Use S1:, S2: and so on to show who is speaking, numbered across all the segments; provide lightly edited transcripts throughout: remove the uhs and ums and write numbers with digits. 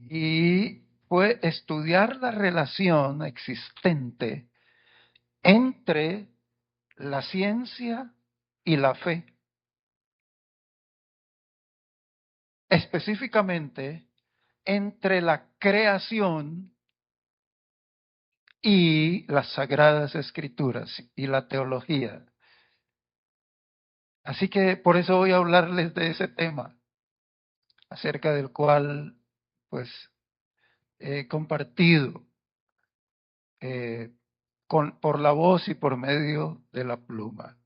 S1: y fue estudiar la relación existente entre la ciencia y la fe. Específicamente entre la creación y las sagradas escrituras y la teología. Así que por eso voy a hablarles de ese tema, acerca del cual pues he compartido eh, por la voz y por medio de la pluma.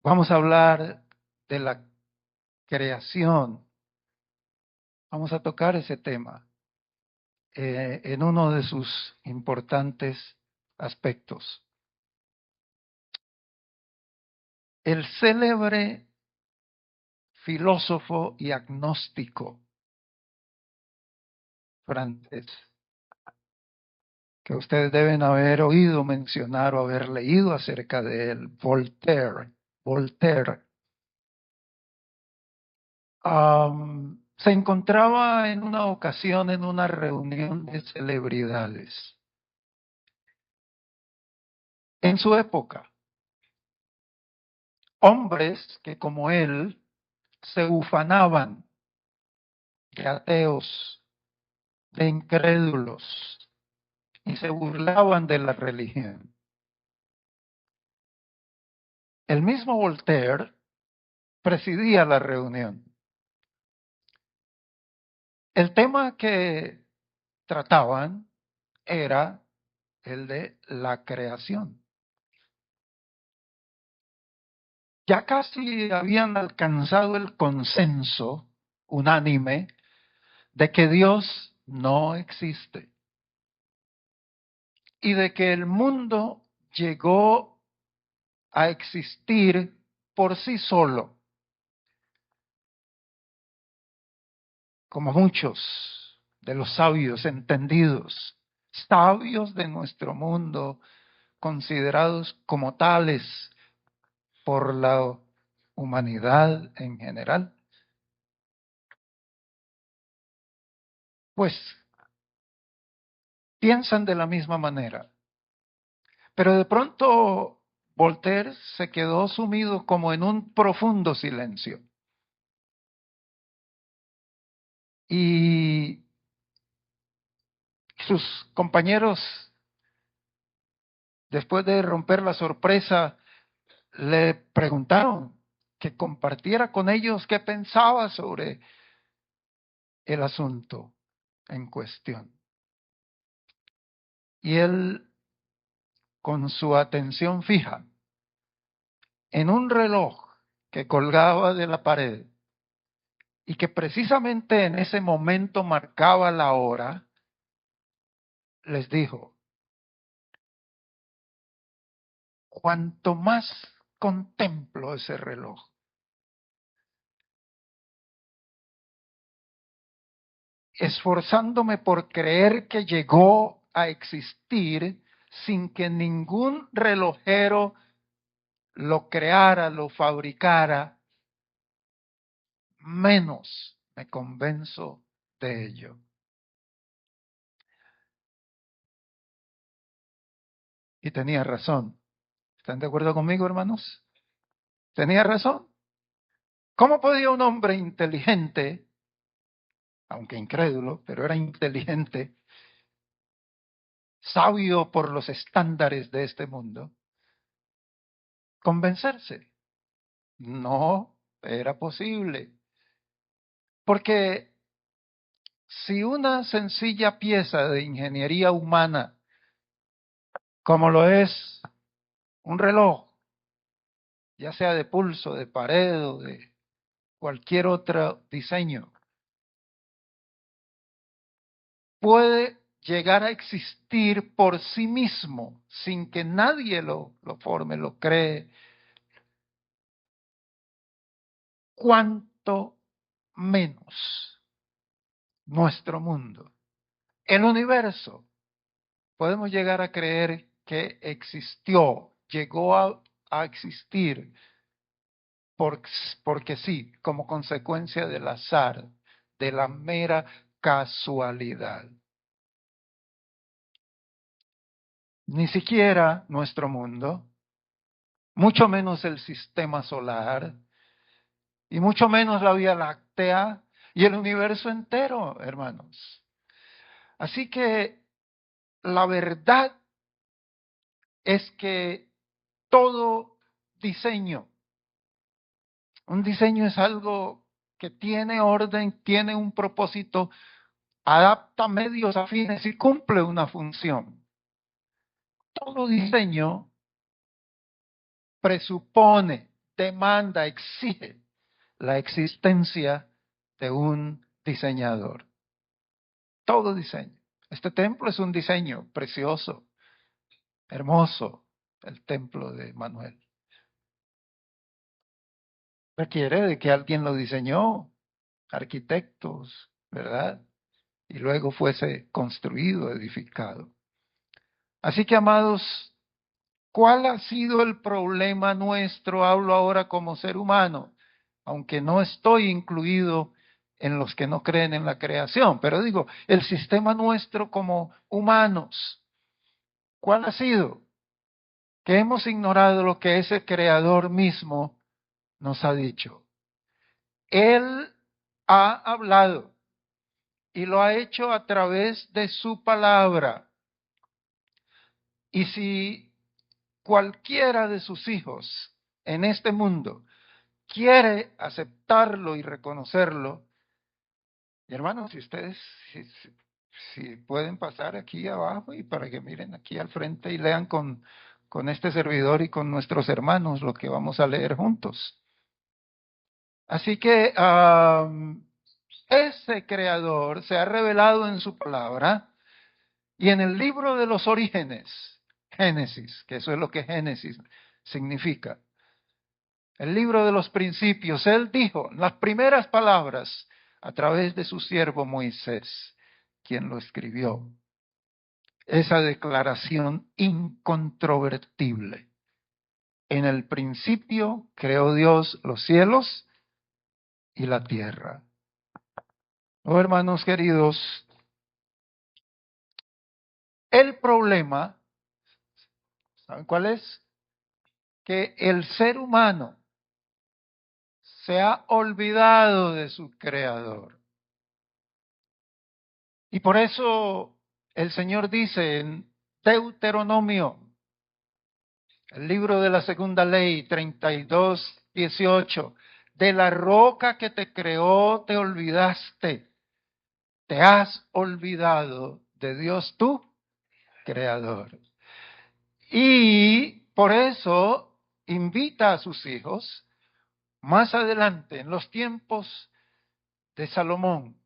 S1: Vamos a hablar de la creación. Vamos a tocar ese tema en uno de sus importantes aspectos. El célebre filósofo y agnóstico francés, que ustedes deben haber oído mencionar o haber leído acerca de él, Voltaire. Voltaire se encontraba en una ocasión en una reunión de celebridades. En su época, hombres que como él se ufanaban de ateos, de incrédulos, y se burlaban de la religión. El mismo Voltaire presidía la reunión. El tema que trataban era el de la creación. Ya casi habían alcanzado el consenso unánime de que Dios no existe y de que el mundo llegó a existir por sí solo, como muchos de los sabios entendidos, sabios de nuestro mundo, considerados como tales por la humanidad en general, pues piensan de la misma manera. Pero de pronto Voltaire se quedó sumido como en un profundo silencio. Y sus compañeros, después de romper la sorpresa, le preguntaron que compartiera con ellos qué pensaba sobre el asunto en cuestión. Y él, con su atención fija en un reloj que colgaba de la pared y que precisamente en ese momento marcaba la hora, les dijo: cuanto más contemplo ese reloj, esforzándome por creer que llegó a existir sin que ningún relojero lo creara, lo fabricara, menos me convenzo de ello. Y tenía razón. ¿Están de acuerdo conmigo, hermanos? Tenía razón. ¿Cómo podía un hombre inteligente, aunque incrédulo, pero era inteligente, sabio por los estándares de este mundo, convencerse? No era posible. Porque si una sencilla pieza de ingeniería humana, como lo es un reloj, ya sea de pulso, de pared o de cualquier otro diseño, puede llegar a existir por sí mismo sin que nadie lo forme, lo cree, cuanto menos nuestro mundo, el universo, podemos llegar a creer que existió, llegó a existir por, porque sí, como consecuencia del azar, de la mera casualidad. Ni siquiera nuestro mundo, mucho menos el sistema solar, y mucho menos la Vía Láctea y el universo entero, hermanos. Así que la verdad es que todo diseño, un diseño es algo que tiene orden, tiene un propósito, adapta medios afines y cumple una función. Todo diseño presupone, demanda, exige la existencia de un diseñador. Todo diseño. Este templo es un diseño precioso, hermoso, el templo de Manuel. Requiere de que alguien lo diseñó, arquitectos, ¿verdad? Y luego fuese construido, edificado. Así que, amados, ¿cuál ha sido el problema nuestro? Hablo ahora como ser humano, aunque no estoy incluido en los que no creen en la creación, pero digo, el sistema nuestro como humanos, ¿cuál ha sido? Que hemos ignorado lo que ese creador mismo nos ha dicho. Él ha hablado y lo ha hecho a través de su palabra. Y si cualquiera de sus hijos en este mundo quiere aceptarlo y reconocerlo, y hermanos, si ustedes si pueden pasar aquí abajo y para que miren aquí al frente y lean con este servidor y con nuestros hermanos lo que vamos a leer juntos. Así que ese creador se ha revelado en su palabra y en el libro de los orígenes, Génesis, que eso es lo que Génesis significa. El libro de los principios, él dijo las primeras palabras a través de su siervo Moisés, quien lo escribió. Esa declaración incontrovertible. En el principio creó Dios los cielos y la tierra. Oh, hermanos queridos, el problema, ¿saben cuál es? Que el ser humano se ha olvidado de su creador. Y por eso el Señor dice en Deuteronomio, el libro de la segunda ley, 32:18, de la roca que te creó te olvidaste, te has olvidado de Dios tu creador. Y por eso invita a sus hijos, más adelante, en los tiempos de Salomón,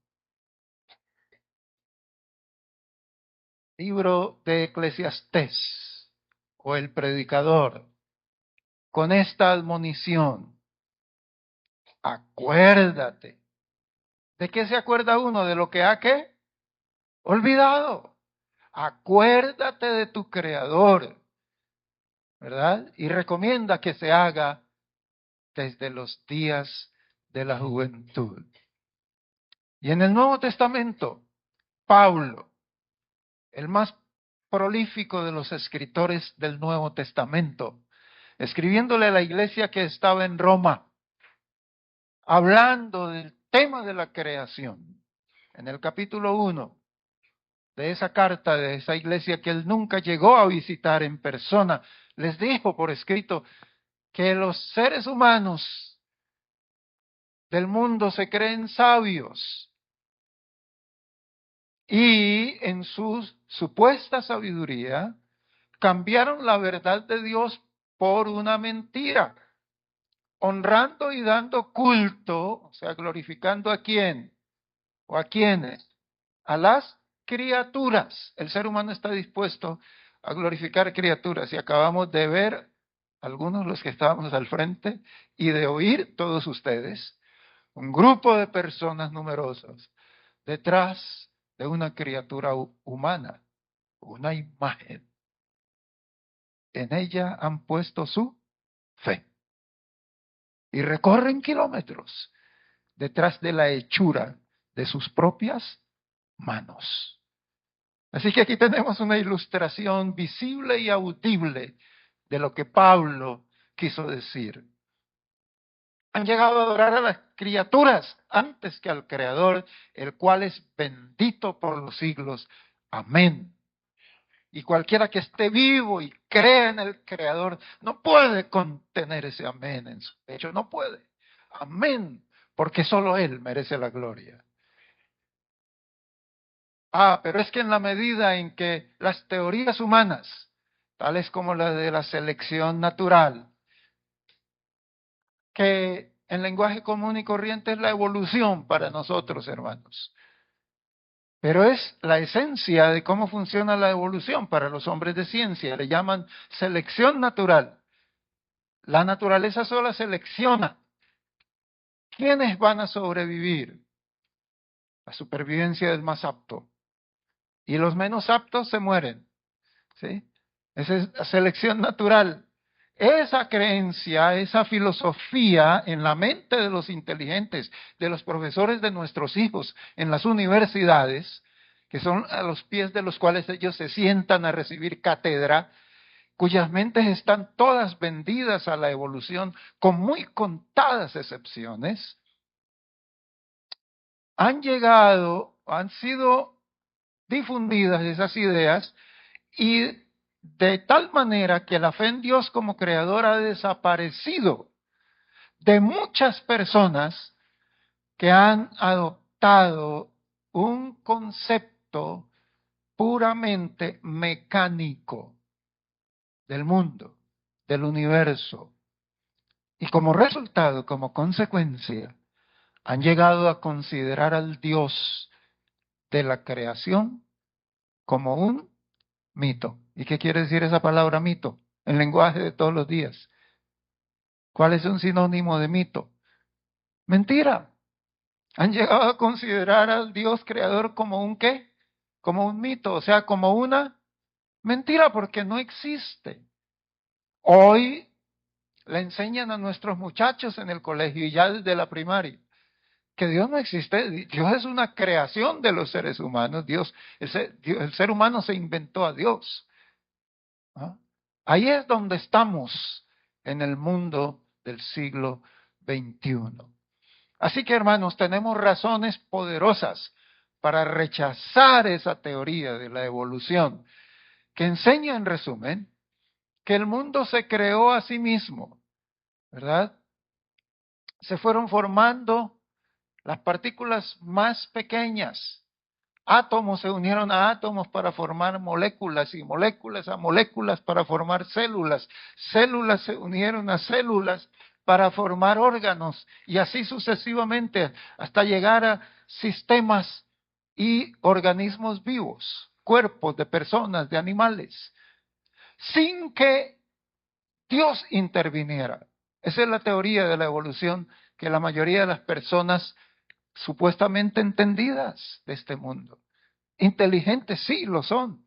S1: libro de Eclesiastés o el predicador, con esta admonición, acuérdate. ¿De qué se acuerda uno? De lo que ha ¿qué? Olvidado. Acuérdate de tu creador, ¿verdad? Y recomienda que se haga desde los días de la juventud. Y en el Nuevo Testamento, Pablo, el más prolífico de los escritores del Nuevo Testamento, escribiéndole a la iglesia que estaba en Roma, hablando del tema de la creación, en el capítulo 1 de esa carta de esa iglesia que él nunca llegó a visitar en persona, les dijo por escrito que los seres humanos del mundo se creen sabios y en su supuesta sabiduría cambiaron la verdad de Dios por una mentira, honrando y dando culto, o sea, glorificando a quién o a quiénes, a las criaturas. El ser humano está dispuesto a glorificar criaturas y acabamos de ver algunos los que estábamos al frente y de oír todos ustedes un grupo de personas numerosos detrás de una criatura humana, una imagen. En ella han puesto su fe y recorren kilómetros detrás de la hechura de sus propias manos. Así que aquí tenemos una ilustración visible y audible de lo que Pablo quiso decir. Han llegado a adorar a las criaturas antes que al Creador, el cual es bendito por los siglos. Amén. Y cualquiera que esté vivo y crea en el Creador no puede contener ese amén en su pecho, no puede. Amén, porque solo Él merece la gloria. Pero es que en la medida en que las teorías humanas, tales como la de la selección natural, que en lenguaje común y corriente es la evolución para nosotros, hermanos, pero es la esencia de cómo funciona la evolución para los hombres de ciencia, le llaman selección natural. La naturaleza sola selecciona quiénes van a sobrevivir. La supervivencia del más apto. Y los menos aptos se mueren. ¿Sí? Esa es la selección natural. Esa creencia, esa filosofía en la mente de los inteligentes, de los profesores de nuestros hijos en las universidades, que son a los pies de los cuales ellos se sientan a recibir cátedra, cuyas mentes están todas vendidas a la evolución, con muy contadas excepciones, han llegado, han sido difundidas esas ideas y de tal manera que la fe en Dios como creador ha desaparecido de muchas personas que han adoptado un concepto puramente mecánico del mundo, del universo. Y como resultado, como consecuencia, han llegado a considerar al Dios de la creación como un mito. ¿Y qué quiere decir esa palabra mito? En lenguaje de todos los días. ¿Cuál es un sinónimo de mito? Mentira. Han llegado a considerar al Dios creador como un qué? Como un mito, o sea, como una mentira, porque no existe. Hoy le enseñan a nuestros muchachos en el colegio y ya desde la primaria que Dios no existe. Dios es una creación de los seres humanos. El ser humano se inventó a Dios. ¿Ah? Ahí es donde estamos en el mundo del siglo XXI. Así que, hermanos, tenemos razones poderosas para rechazar esa teoría de la evolución, que enseña, en resumen, que el mundo se creó a sí mismo, ¿verdad? Se fueron formando las partículas más pequeñas. Átomos se unieron a átomos para formar moléculas y moléculas a moléculas para formar células. Células se unieron a células para formar órganos y así sucesivamente hasta llegar a sistemas y organismos vivos, cuerpos de personas, de animales, sin que Dios interviniera. Esa es la teoría de la evolución que la mayoría de las personas supuestamente entendidas de este mundo. Inteligentes sí lo son,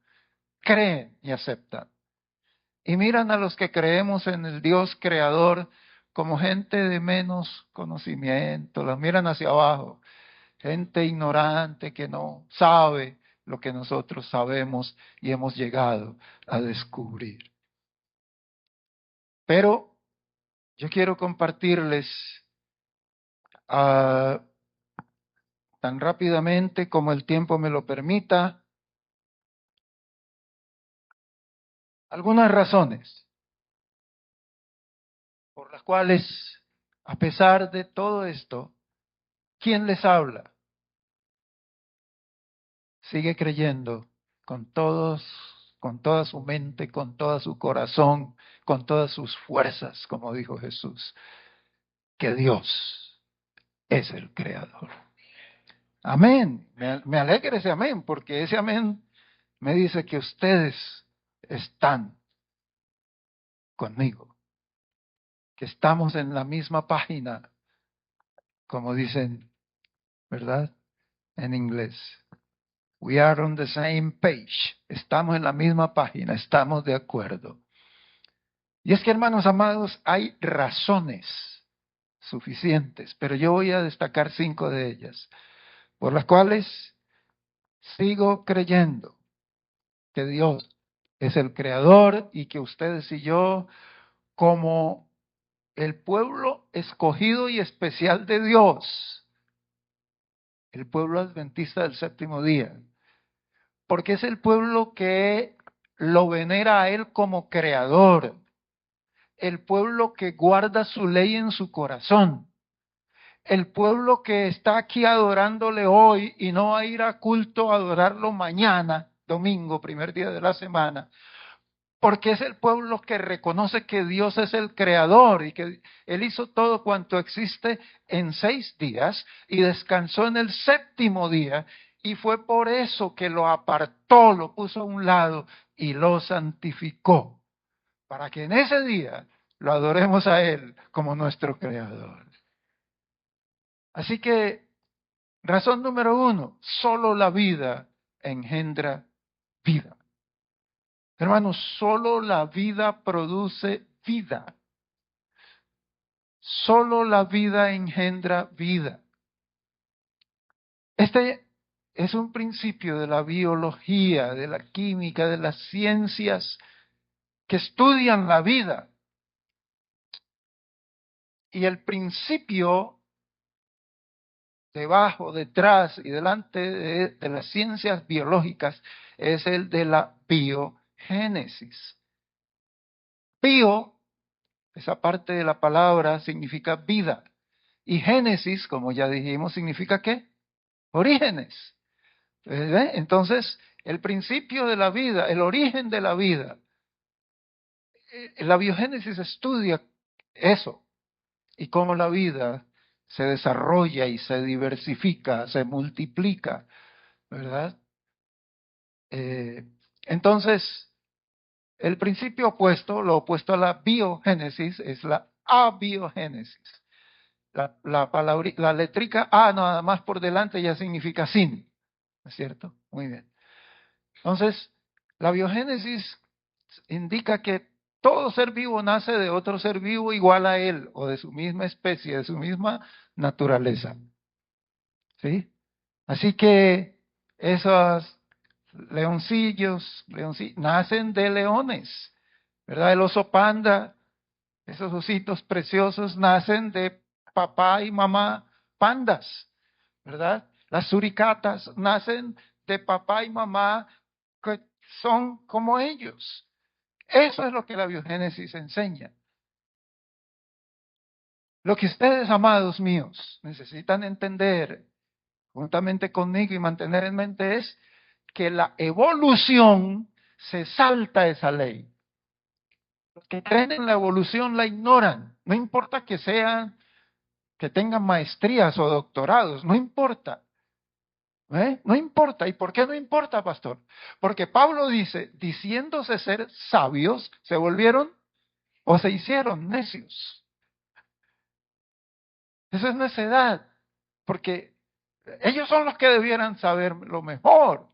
S1: creen y aceptan. Y miran a los que creemos en el Dios creador como gente de menos conocimiento, los miran hacia abajo, gente ignorante que no sabe lo que nosotros sabemos y hemos llegado a descubrir. Pero yo quiero compartirles tan rápidamente como el tiempo me lo permita algunas razones por las cuales, a pesar de todo esto, ¿quién les habla? Sigue creyendo con toda su mente, con todo su corazón, con todas sus fuerzas, como dijo Jesús, que Dios es el creador. Amén. Me alegra ese amén, porque ese amén me dice que ustedes están conmigo, que estamos en la misma página, como dicen, ¿verdad? En inglés. We are on the same page. Estamos en la misma página, estamos de acuerdo. Y es que, hermanos amados, hay razones suficientes, pero yo voy a destacar 5 de ellas, por las cuales sigo creyendo que Dios es el creador y que ustedes y yo, como el pueblo escogido y especial de Dios, el pueblo adventista del séptimo día, porque es el pueblo que lo venera a Él como creador, el pueblo que guarda su ley en su corazón, el pueblo que está aquí adorándole hoy y no va a ir a culto a adorarlo mañana, domingo, primer día de la semana, porque es el pueblo que reconoce que Dios es el creador y que Él hizo todo cuanto existe en 6 días y descansó en el séptimo día, y fue por eso que lo apartó, lo puso a un lado y lo santificó, para que en ese día lo adoremos a Él como nuestro creador. Así que, razón número 1, solo la vida engendra vida. Hermanos, solo la vida produce vida. Solo la vida engendra vida. Este es un principio de la biología, de la química, de las ciencias que estudian la vida. Y el principio debajo, detrás y delante de las ciencias biológicas es el de la biogénesis. Bio, esa parte de la palabra, significa vida. Y génesis, como ya dijimos, significa ¿qué? Orígenes. Entonces, el principio de la vida, el origen de la vida, la biogénesis estudia eso y cómo la vida se desarrolla y se diversifica, se multiplica, ¿verdad? Eh, entonces, el principio opuesto, lo opuesto a la biogénesis, es la abiogénesis. La letrica A nada más por delante ya significa sin, ¿no es cierto? Muy bien. Entonces, la biogénesis indica que todo ser vivo nace de otro ser vivo igual a él, o de su misma especie, de su misma naturaleza. ¿Sí? Así que esos leoncillos, nacen de leones, ¿verdad? El oso panda, esos ositos preciosos nacen de papá y mamá pandas, ¿verdad? Las suricatas nacen de papá y mamá que son como ellos. Eso es lo que la biogénesis enseña. Lo que ustedes, amados míos, necesitan entender juntamente conmigo y mantener en mente es que la evolución se salta esa ley. Los que creen en la evolución la ignoran. No importa que sean, que tengan maestrías o doctorados, no importa. No importa. ¿Y por qué no importa, pastor? Porque Pablo dice, diciéndose ser sabios, se volvieron o se hicieron necios. Eso es necedad, porque ellos son los que debieran saber lo mejor,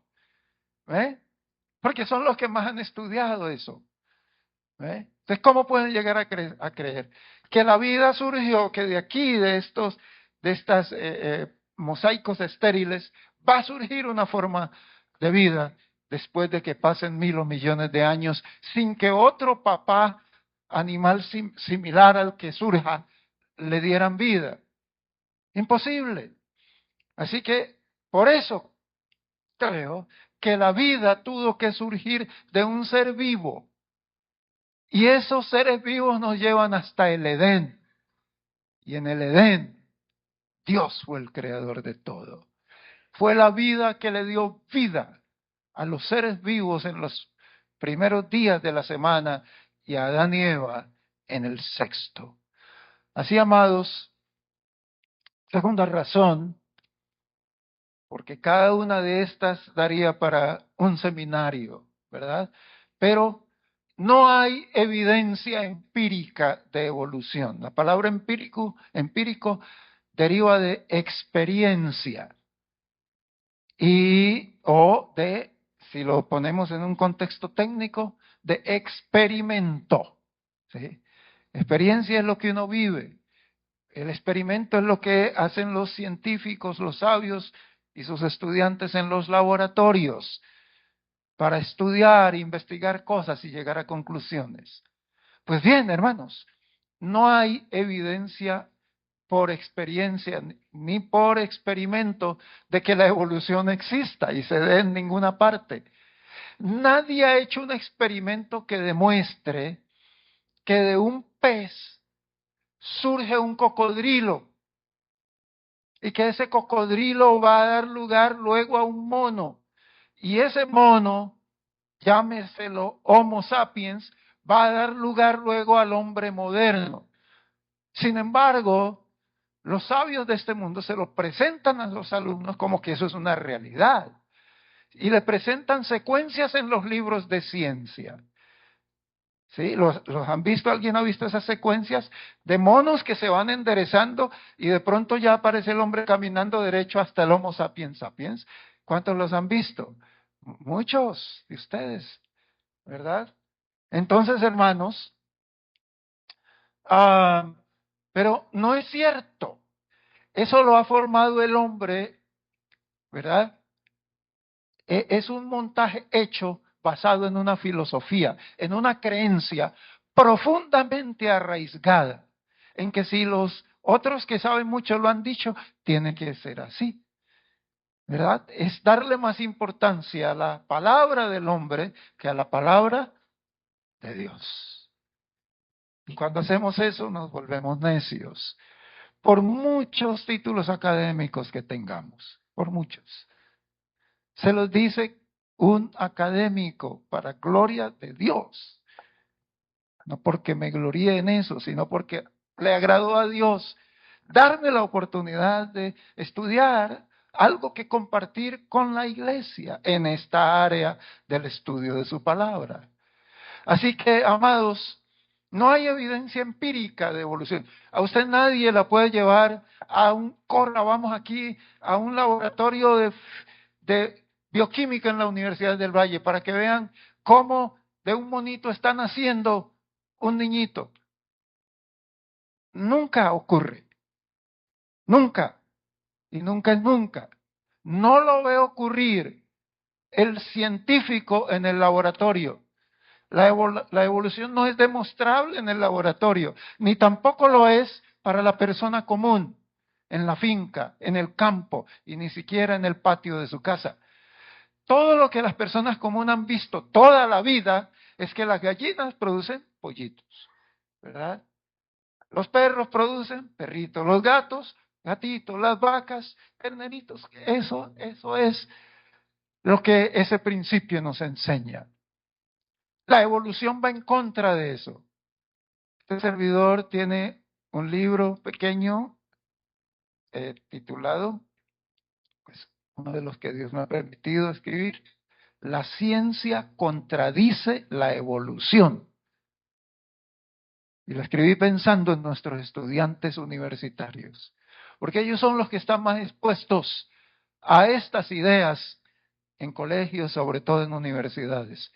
S1: porque son los que más han estudiado eso. Entonces, ¿cómo pueden llegar a creer que la vida surgió, que de aquí, de estas mosaicos estériles, va a surgir una forma de vida después de que pasen 1.000 o millones de años sin que otro papá animal similar al que surja le dieran vida? Imposible. Así que por eso creo que la vida tuvo que surgir de un ser vivo. Y esos seres vivos nos llevan hasta el Edén. Y en el Edén, Dios fue el creador de todo. Fue la vida que le dio vida a los seres vivos en los primeros días de la semana y a Adán y Eva en el sexto. Así, amados, segunda razón, porque cada una de estas daría para un seminario, ¿verdad? Pero no hay evidencia empírica de evolución. La palabra empírico deriva de experiencia o de, si lo ponemos en un contexto técnico, de experimento. ¿Sí? Experiencia es lo que uno vive. El experimento es lo que hacen los científicos, los sabios, y sus estudiantes en los laboratorios para estudiar, investigar cosas y llegar a conclusiones. Pues bien, hermanos, no hay evidencia por experiencia ni por experimento de que la evolución exista y se dé en ninguna parte. Nadie ha hecho un experimento que demuestre que de un pez surge un cocodrilo y que ese cocodrilo va a dar lugar luego a un mono y ese mono, llámeselo Homo sapiens, va a dar lugar luego al hombre moderno. Sin embargo, los sabios de este mundo se lo presentan a los alumnos como que eso es una realidad y le presentan secuencias en los libros de ciencia. ¿Sí? ¿Los han visto? ¿Alguien ha visto esas secuencias de monos que se van enderezando y de pronto ya aparece el hombre caminando derecho hasta el Homo sapiens sapiens? ¿Cuántos los han visto? Muchos de ustedes, ¿verdad? Entonces, hermanos, ah, pero no es cierto. Eso lo ha formado el hombre, ¿verdad? Es un montaje hecho basado en una filosofía, en una creencia profundamente arraigada, en que si los otros que saben mucho lo han dicho, tiene que ser así, ¿verdad? Es darle más importancia a la palabra del hombre que a la palabra de Dios. Y cuando hacemos eso nos volvemos necios, por muchos títulos académicos que tengamos, por muchos. Se los dice un académico para gloria de Dios. No porque me gloríe en eso, sino porque le agradó a Dios darme la oportunidad de estudiar algo que compartir con la iglesia en esta área del estudio de su palabra. Así que, amados, no hay evidencia empírica de evolución. A usted nadie la puede llevar a vamos aquí, a un laboratorio de bioquímica en la Universidad del Valle para que vean cómo de un monito está naciendo un niñito. Nunca ocurre. Nunca. Y nunca es nunca. No lo ve ocurrir el científico en el laboratorio. La evolución no es demostrable en el laboratorio, ni tampoco lo es para la persona común, en la finca, en el campo y ni siquiera en el patio de su casa. Todo lo que las personas comunes han visto toda la vida es que las gallinas producen pollitos, ¿verdad? Los perros producen perritos, los gatos, gatitos, las vacas, terneritos. Eso es lo que ese principio nos enseña. La evolución va en contra de eso. Este servidor tiene un libro pequeño titulado, pues uno de los que Dios me ha permitido escribir, La ciencia contradice la evolución. Y lo escribí pensando en nuestros estudiantes universitarios, porque ellos son los que están más expuestos a estas ideas en colegios, sobre todo en universidades.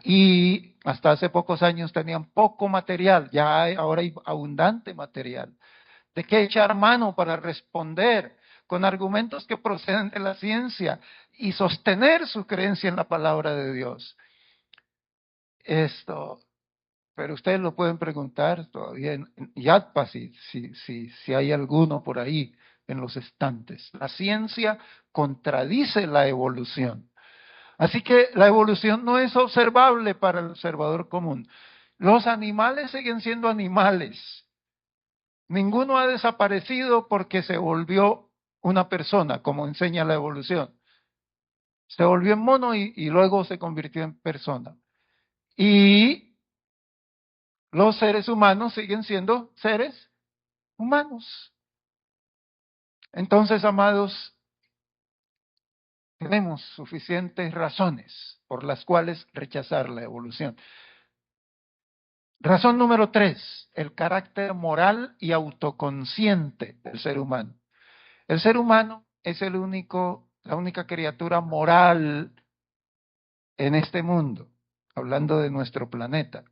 S1: Y hasta hace pocos años tenían poco material, ahora hay abundante material de qué echar mano para responder con argumentos que proceden de la ciencia y sostener su creencia en la palabra de Dios. Pero ustedes lo pueden preguntar todavía en Yadpa si hay alguno por ahí en los estantes. La ciencia contradice la evolución. Así que la evolución no es observable para el observador común. Los animales siguen siendo animales. Ninguno ha desaparecido porque se volvió una persona, como enseña la evolución. Se volvió en mono y luego se convirtió en persona. Y los seres humanos siguen siendo seres humanos. Entonces, amados, tenemos suficientes razones por las cuales rechazar la evolución. Razón número 3, el carácter moral y autoconsciente del ser humano. El ser humano es la única criatura moral en este mundo, hablando de nuestro planeta.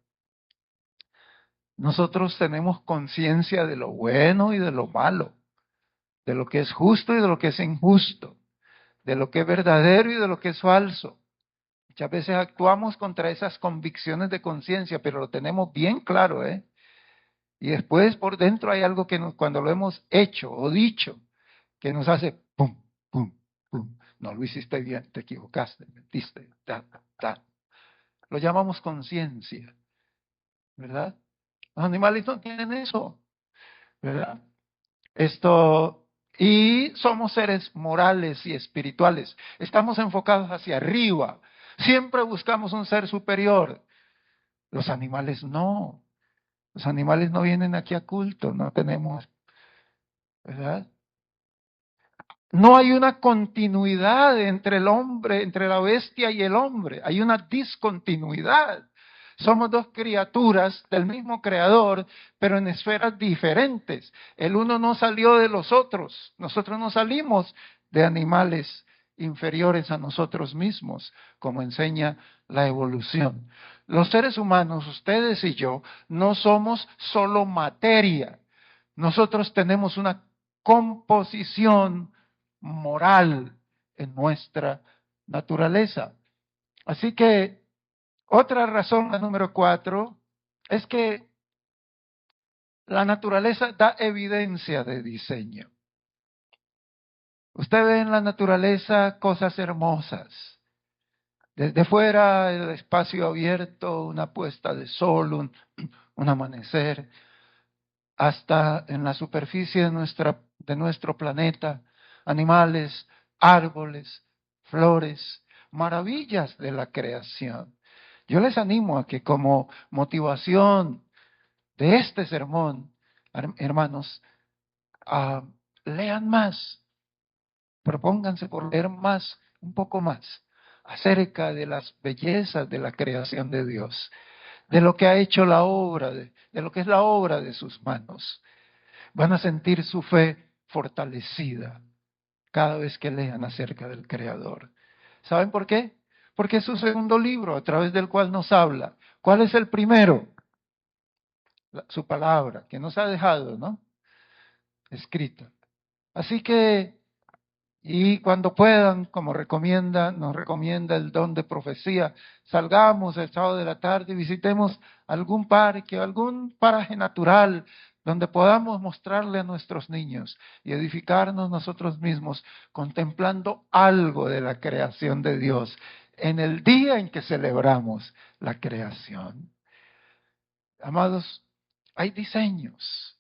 S1: Nosotros tenemos conciencia de lo bueno y de lo malo, de lo que es justo y de lo que es injusto. de lo que es verdadero y de lo que es falso. Muchas veces actuamos contra esas convicciones de conciencia, pero lo tenemos bien claro, ¿eh? Y después por dentro hay algo que cuando lo hemos hecho o dicho, que nos hace pum, pum, pum. No lo hiciste bien, te equivocaste, mentiste, ta, ta, ta. Lo llamamos conciencia, ¿verdad? Los animales no tienen eso, ¿verdad? Y somos seres morales y espirituales. Estamos enfocados hacia arriba. Siempre buscamos un ser superior. Los animales no. Los animales no vienen aquí a culto, no tenemos, ¿verdad? No hay una continuidad entre el hombre, entre la bestia y el hombre. Hay una discontinuidad. Somos dos criaturas del mismo creador, pero en esferas diferentes. El uno no salió de los otros. Nosotros no salimos de animales inferiores a nosotros mismos, como enseña la evolución. Los seres humanos, ustedes y yo, no somos solo materia. Nosotros tenemos una composición moral en nuestra naturaleza. Así que otra razón, la número 4, es que la naturaleza da evidencia de diseño. Usted ve en la naturaleza cosas hermosas. Desde fuera, el espacio abierto, una puesta de sol, un amanecer, hasta en la superficie de nuestro planeta, animales, árboles, flores, maravillas de la creación. Yo les animo a que como motivación de este sermón, hermanos, lean más, propónganse por leer más, un poco más, acerca de las bellezas de la creación de Dios, de lo que ha hecho la obra, de lo que es la obra de sus manos. Van a sentir su fe fortalecida cada vez que lean acerca del Creador. ¿Saben por qué? Porque es su segundo libro a través del cual nos habla. ¿Cuál es el primero? Su palabra, que nos ha dejado, ¿no? Escrita. Así que, y cuando puedan, como nos recomienda el don de profecía, salgamos el sábado de la tarde y visitemos algún parque, algún paraje natural donde podamos mostrarle a nuestros niños y edificarnos nosotros mismos contemplando algo de la creación de Dios en el día en que celebramos la creación. Amados, hay diseños.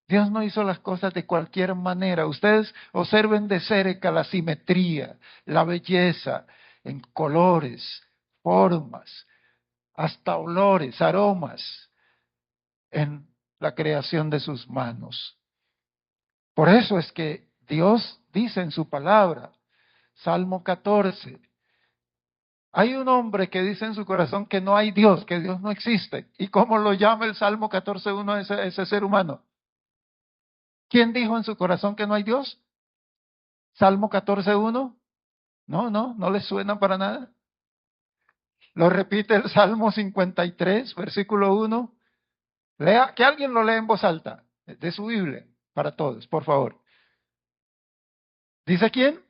S1: Dios no hizo las cosas de cualquier manera. Ustedes observen de cerca la simetría, la belleza en colores, formas, hasta olores, aromas en la creación de sus manos. Por eso es que Dios dice en su palabra, Salmo 14, hay un hombre que dice en su corazón que no hay Dios, que Dios no existe. ¿Y cómo lo llama el Salmo 14:1 a ese ser humano? ¿Quién dijo en su corazón que no hay Dios? Salmo 14:1. No les suena para nada. Lo repite el Salmo 53, versículo 1. Lea, que alguien lo lea en voz alta, de su Biblia, para todos, por favor. ¿Dice quién?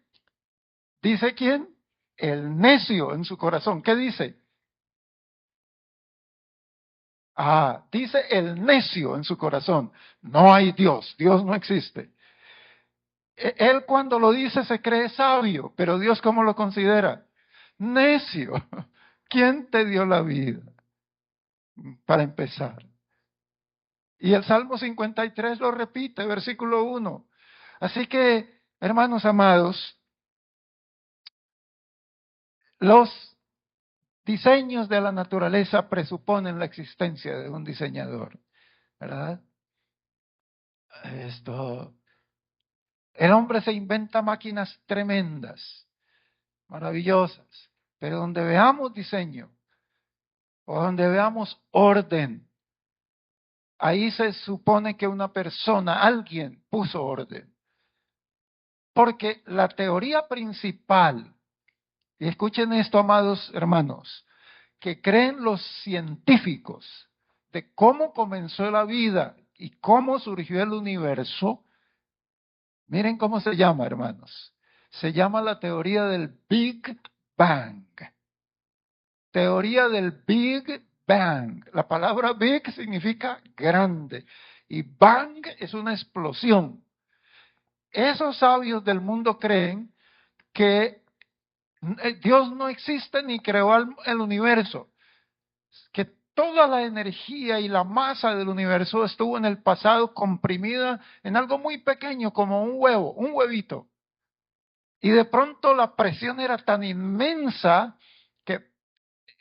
S1: ¿Dice quién? El necio en su corazón. ¿Qué dice? Dice el necio en su corazón. No hay Dios, Dios no existe. Él cuando lo dice se cree sabio, pero Dios ¿cómo lo considera? Necio. ¿Quién te dio la vida? Para empezar. Y el Salmo 53 lo repite, versículo 1. Así que, hermanos amados, los diseños de la naturaleza presuponen la existencia de un diseñador, ¿verdad? El hombre se inventa máquinas tremendas, maravillosas, pero donde veamos diseño o donde veamos orden, ahí se supone que una persona, alguien puso orden. Porque la teoría principal, y escuchen esto, amados hermanos, que creen los científicos de cómo comenzó la vida y cómo surgió el universo, miren cómo se llama, hermanos. se llama la teoría del Big Bang. Teoría del Big Bang. La palabra big significa grande y bang es una explosión. Esos sabios del mundo creen que Dios no existe ni creó el universo, que toda la energía y la masa del universo estuvo en el pasado comprimida en algo muy pequeño como un huevo, un huevito. Y de pronto la presión era tan inmensa que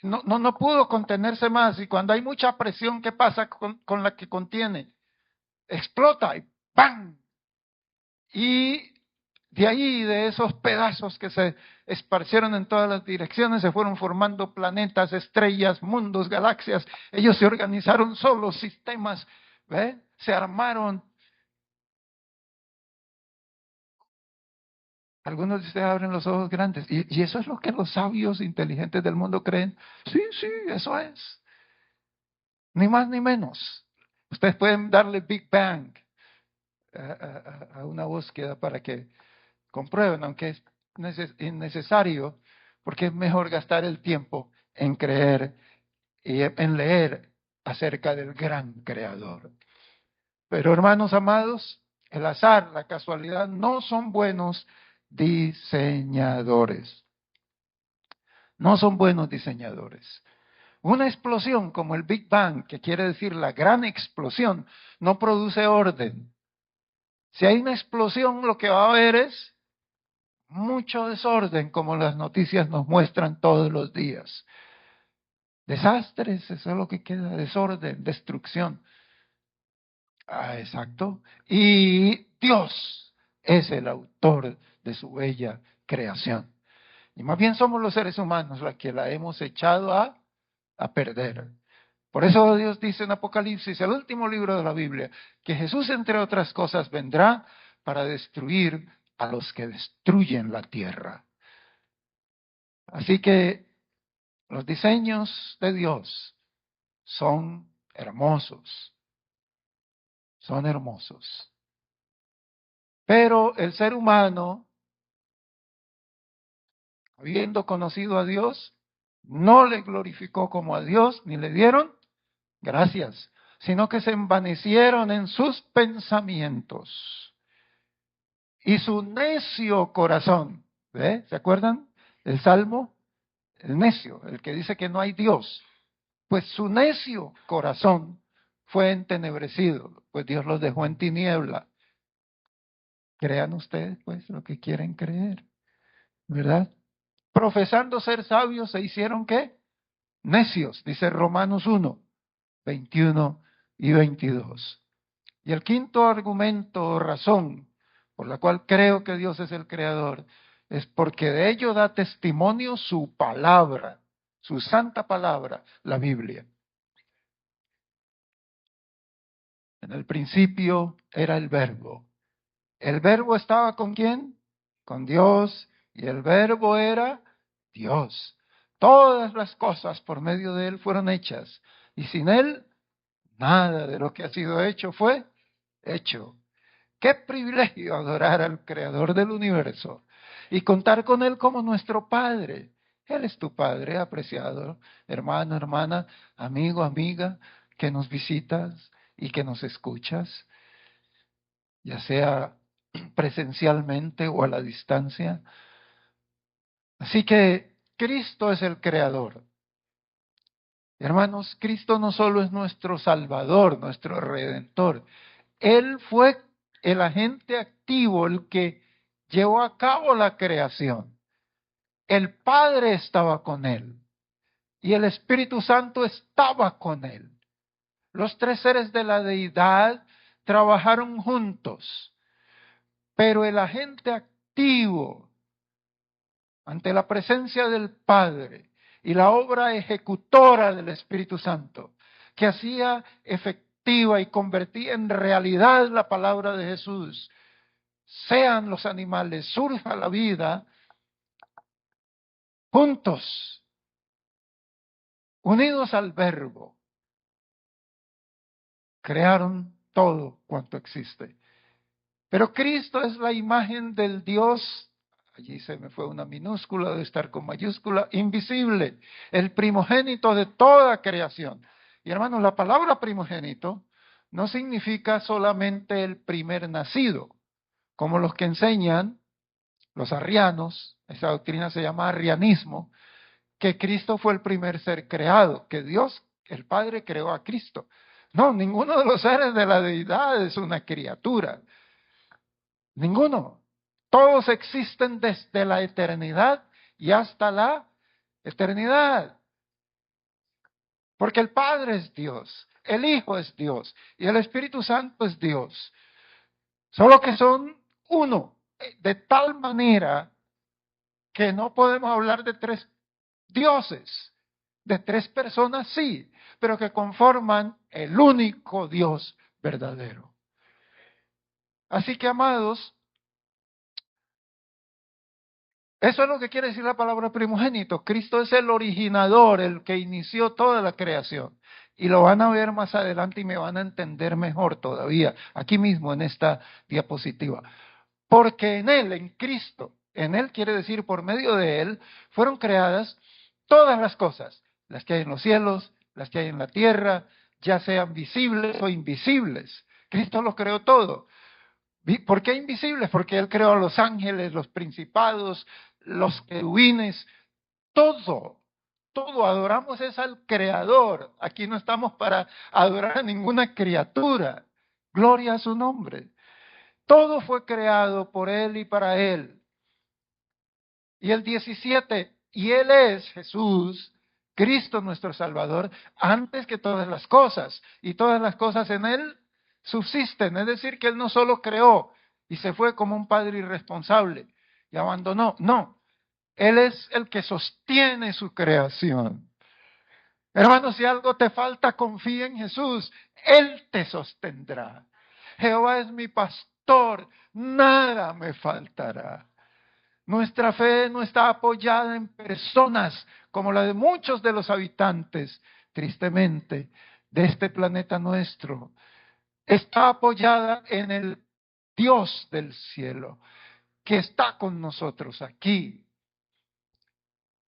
S1: no pudo contenerse más. Y cuando hay mucha presión, ¿qué pasa con la que contiene? Explota y ¡pam! Y de ahí, de esos pedazos que se esparcieron en todas las direcciones, se fueron formando planetas, estrellas, mundos, galaxias. Ellos se organizaron solos, sistemas, ¿ve? Se armaron. Algunos de ustedes abren los ojos grandes. Y eso es lo que los sabios inteligentes del mundo creen. Sí, sí, eso es. Ni más ni menos. Ustedes pueden darle Big Bang a una búsqueda para que comprueben, aunque es innecesario, porque es mejor gastar el tiempo en creer y en leer acerca del gran creador. Pero hermanos amados, el azar, la casualidad no son buenos diseñadores. No son buenos diseñadores. Una explosión como el Big Bang, que quiere decir la gran explosión, no produce orden. Si hay una explosión, lo que va a haber es mucho desorden, como las noticias nos muestran todos los días. Desastres, eso es lo que queda, desorden, destrucción. Ah, exacto. Y Dios es el autor de su bella creación. Y más bien somos los seres humanos los que la hemos echado a perder. Por eso Dios dice en Apocalipsis, el último libro de la Biblia, que Jesús, entre otras cosas, vendrá para destruir a los que destruyen la tierra. Así que los diseños de Dios son hermosos, son hermosos. Pero el ser humano, habiendo conocido a Dios, no le glorificó como a Dios, ni le dieron gracias, sino que se envanecieron en sus pensamientos. Y su necio corazón, ¿ve? ¿Se acuerdan? El Salmo, el necio, el que dice que no hay Dios. Pues su necio corazón fue entenebrecido, pues Dios los dejó en tiniebla. Crean ustedes, pues, lo que quieren creer, ¿verdad? Profesando ser sabios, ¿se hicieron qué? Necios, dice Romanos 1, 21 y 22. Y el quinto argumento o razón por la cual creo que Dios es el creador es porque de ello da testimonio su palabra, su santa palabra, la Biblia. En el principio era el verbo. ¿El verbo estaba con quién? Con Dios. Y el verbo era Dios. Todas las cosas por medio de él fueron hechas. Y sin él, nada de lo que ha sido hecho fue hecho. Qué privilegio adorar al creador del universo y contar con él como nuestro Padre. Él es tu Padre, apreciado hermano, hermana, amigo, amiga, que nos visitas y que nos escuchas, ya sea presencialmente o a la distancia. Así que Cristo es el creador. Hermanos, Cristo no solo es nuestro Salvador, nuestro Redentor, Él fue el agente activo, el que llevó a cabo la creación. El Padre estaba con Él y el Espíritu Santo estaba con Él. Los tres seres de la deidad trabajaron juntos, pero el agente activo ante la presencia del Padre y la obra ejecutora del Espíritu Santo, que hacía efectiva y convertía en realidad la palabra de Jesús, sean los animales, surja la vida, juntos, unidos al Verbo, crearon todo cuanto existe. Pero Cristo es la imagen del Dios, allí se me fue una minúscula, debe estar con mayúscula, invisible, el primogénito de toda creación. Y hermanos, la palabra primogénito no significa solamente el primer nacido, como los que enseñan los arrianos, esa doctrina se llama arrianismo, que Cristo fue el primer ser creado, que Dios, el Padre, creó a Cristo. No, ninguno de los seres de la deidad es una criatura. Ninguno. Todos existen desde la eternidad y hasta la eternidad. Porque el Padre es Dios, el Hijo es Dios y el Espíritu Santo es Dios. Solo que son uno, de tal manera que no podemos hablar de tres dioses, de tres personas sí, pero que conforman el único Dios verdadero. Así que, amados, eso es lo que quiere decir la palabra primogénito. Cristo es el originador, el que inició toda la creación. Y lo van a ver más adelante y me van a entender mejor todavía, aquí mismo en esta diapositiva. Porque en Él, en Cristo, en Él quiere decir por medio de Él, fueron creadas todas las cosas, las que hay en los cielos, las que hay en la tierra, ya sean visibles o invisibles. Cristo lo creó todo. ¿Por qué invisibles? Porque Él creó a los ángeles, los principados, los querubines, todo, todo. Adoramos es al Creador. Aquí no estamos para adorar a ninguna criatura. Gloria a su nombre. Todo fue creado por Él y para Él. Y el 17, y Él es Jesús, Cristo nuestro Salvador, antes que todas las cosas. Y todas las cosas en Él subsisten. Es decir, que Él no solo creó y se fue como un padre irresponsable y abandonó. No, Él es el que sostiene su creación. Hermanos, si algo te falta, confía en Jesús. Él te sostendrá. Jehová es mi pastor, nada me faltará. Nuestra fe no está apoyada en personas como la de muchos de los habitantes, tristemente, de este planeta nuestro. Está apoyada en el Dios del cielo, que está con nosotros aquí.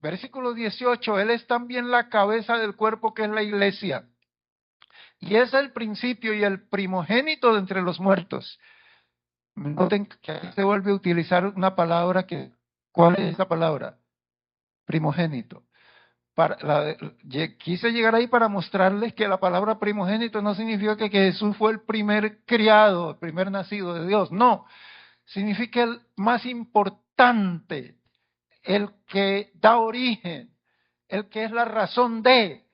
S1: Versículo 18, Él es también la cabeza del cuerpo que es la iglesia. Y es el principio y el primogénito de entre los muertos. Noten que aquí se vuelve a utilizar una palabra que, ¿cuál es esa palabra? Primogénito. Quise llegar ahí para mostrarles que la palabra primogénito no significa que Jesús fue el primer criado, el primer nacido de Dios. No, significa el más importante, el que da origen, el que es la razón de.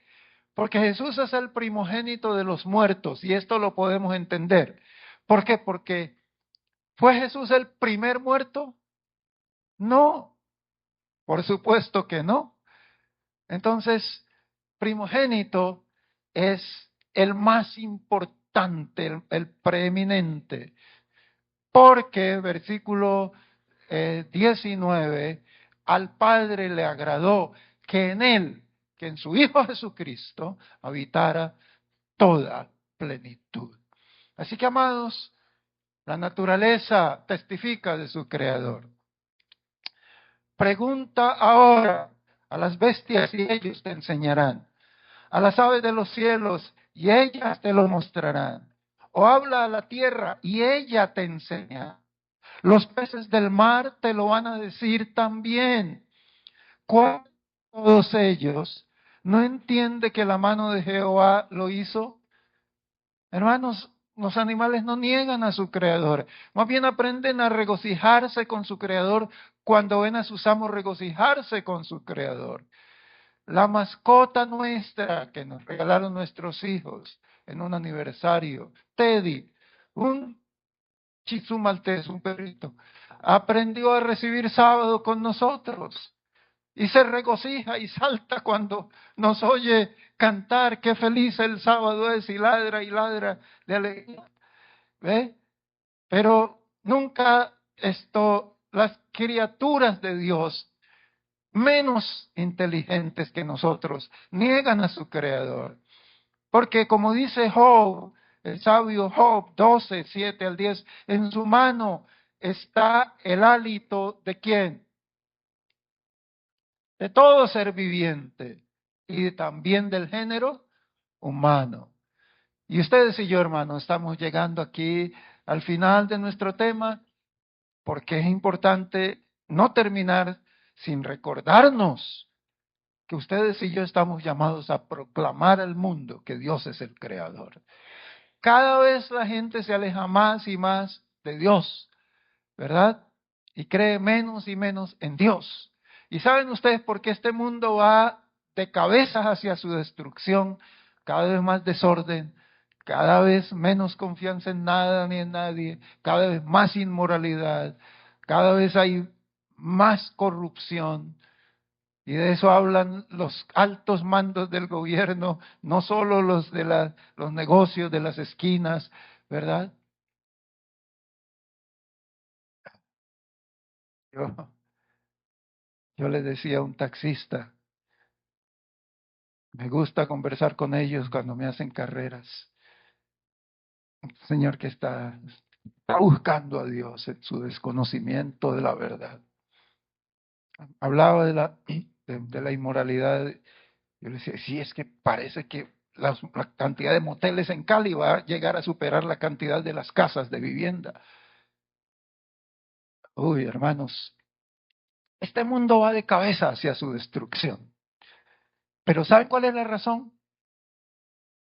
S1: Porque Jesús es el primogénito de los muertos y esto lo podemos entender. ¿Por qué? Porque ¿fue Jesús el primer muerto? No, por supuesto que no. Entonces, primogénito es el más importante, el preeminente. Porque, versículo 19, al Padre le agradó que en Él, que en su Hijo Jesucristo, habitara toda plenitud. Así que, amados, la naturaleza testifica de su Creador. Pregunta ahora a las bestias y ellos te enseñarán. A las aves de los cielos y ellas te lo mostrarán. O habla a la tierra y ella te enseña. Los peces del mar te lo van a decir también. ¿Cuál de todos ellos no entiende que la mano de Jehová lo hizo? Hermanos, los animales no niegan a su creador, más bien aprenden a regocijarse con su creador cuando ven a sus amos regocijarse con su creador. La mascota nuestra que nos regalaron nuestros hijos en un aniversario, Teddy, un Shih Tzu maltés, un perrito, aprendió a recibir sábado con nosotros. Y se regocija y salta cuando nos oye cantar, qué feliz el sábado es, y ladra de alegría. ¿Ve? Pero nunca las criaturas de Dios, menos inteligentes que nosotros, niegan a su Creador. Porque como dice Job, el sabio Job 12, 7 al 10, en su mano está el hálito ¿de quién? de todo ser viviente y también del género humano. Y ustedes y yo, hermanos, estamos llegando aquí al final de nuestro tema porque es importante no terminar sin recordarnos que ustedes y yo estamos llamados a proclamar al mundo que Dios es el creador. Cada vez la gente se aleja más y más de Dios, ¿verdad? Y cree menos y menos en Dios. ¿Y saben ustedes por qué este mundo va de cabezas hacia su destrucción? Cada vez más desorden, cada vez menos confianza en nada ni en nadie, cada vez más inmoralidad, cada vez hay más corrupción. Y de eso hablan los altos mandos del gobierno, no solo los de los negocios de las esquinas, ¿verdad? Yo, yo le decía a un taxista, me gusta conversar con ellos cuando me hacen carreras. Un señor que está buscando a Dios en su desconocimiento de la verdad. Hablaba de la inmoralidad. Yo le decía, sí, es que parece que la cantidad de moteles en Cali va a llegar a superar la cantidad de las casas de vivienda. Uy, hermanos, este mundo va de cabeza hacia su destrucción. Pero ¿saben cuál es la razón?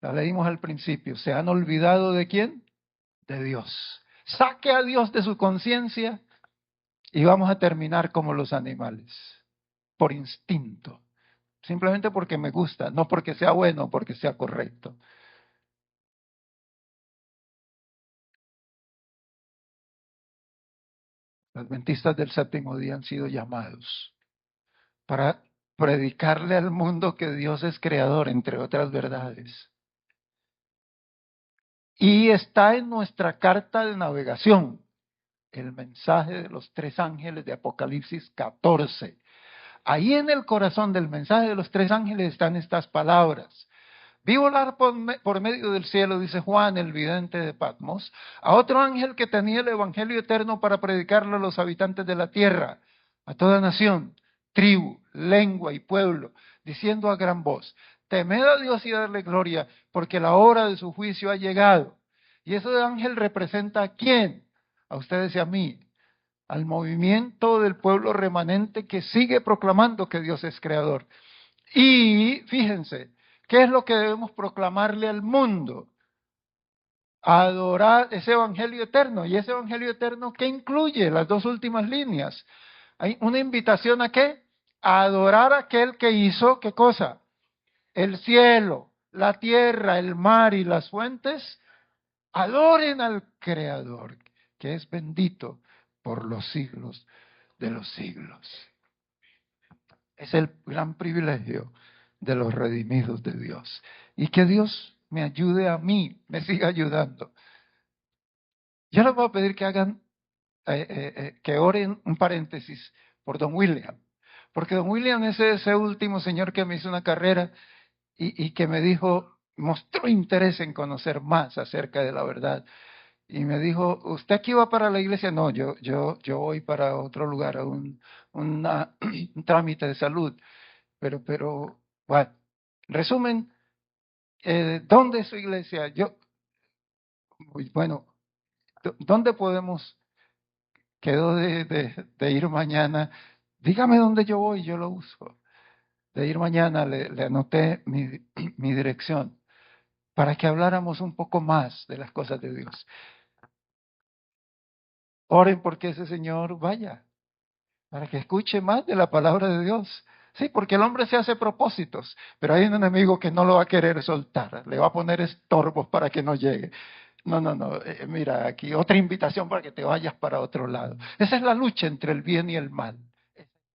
S1: La leímos al principio. ¿Se han olvidado de quién? De Dios. Saque a Dios de su conciencia y vamos a terminar como los animales, por instinto. Simplemente porque me gusta, no porque sea bueno, porque sea correcto. Los adventistas del séptimo día han sido llamados para predicarle al mundo que Dios es creador, entre otras verdades. Y está en nuestra carta de navegación, el mensaje de los tres ángeles de Apocalipsis 14. Ahí en el corazón del mensaje de los tres ángeles están estas palabras. Vi volar por medio del cielo, dice Juan, el vidente de Patmos, a otro ángel que tenía el evangelio eterno para predicarlo a los habitantes de la tierra, a toda nación, tribu, lengua y pueblo, diciendo a gran voz, temed a Dios y darle gloria, porque la hora de su juicio ha llegado. Y ese ángel representa a quién, a ustedes y a mí, al movimiento del pueblo remanente que sigue proclamando que Dios es creador. Y fíjense, ¿qué es lo que debemos proclamarle al mundo? Adorar ese evangelio eterno. ¿Y ese evangelio eterno qué incluye? Las dos últimas líneas. Hay una invitación a qué? A adorar a aquel que hizo, ¿qué cosa? El cielo, la tierra, el mar y las fuentes. Adoren al Creador, que es bendito por los siglos de los siglos. Es el gran privilegio de los redimidos de Dios. Y que Dios me ayude a mí, me siga ayudando. Yo les voy a pedir que hagan, que oren un paréntesis por Don William. Porque Don William es ese último señor que me hizo una carrera y que me dijo, mostró interés en conocer más acerca de la verdad. Y me dijo, ¿usted aquí va para la iglesia? No, yo voy para otro lugar, a un trámite de salud. Pero, bueno, resumen, ¿dónde es su iglesia? Bueno, ¿dónde podemos, quedó de ir mañana? Dígame dónde yo voy, yo lo uso. De ir mañana le anoté mi dirección para que habláramos un poco más de las cosas de Dios. Oren porque ese Señor vaya, para que escuche más de la palabra de Dios. Sí, porque el hombre se hace propósitos, pero hay un enemigo que no lo va a querer soltar, le va a poner estorbos para que no llegue. No, mira, aquí otra invitación para que te vayas para otro lado. Esa es la lucha entre el bien y el mal.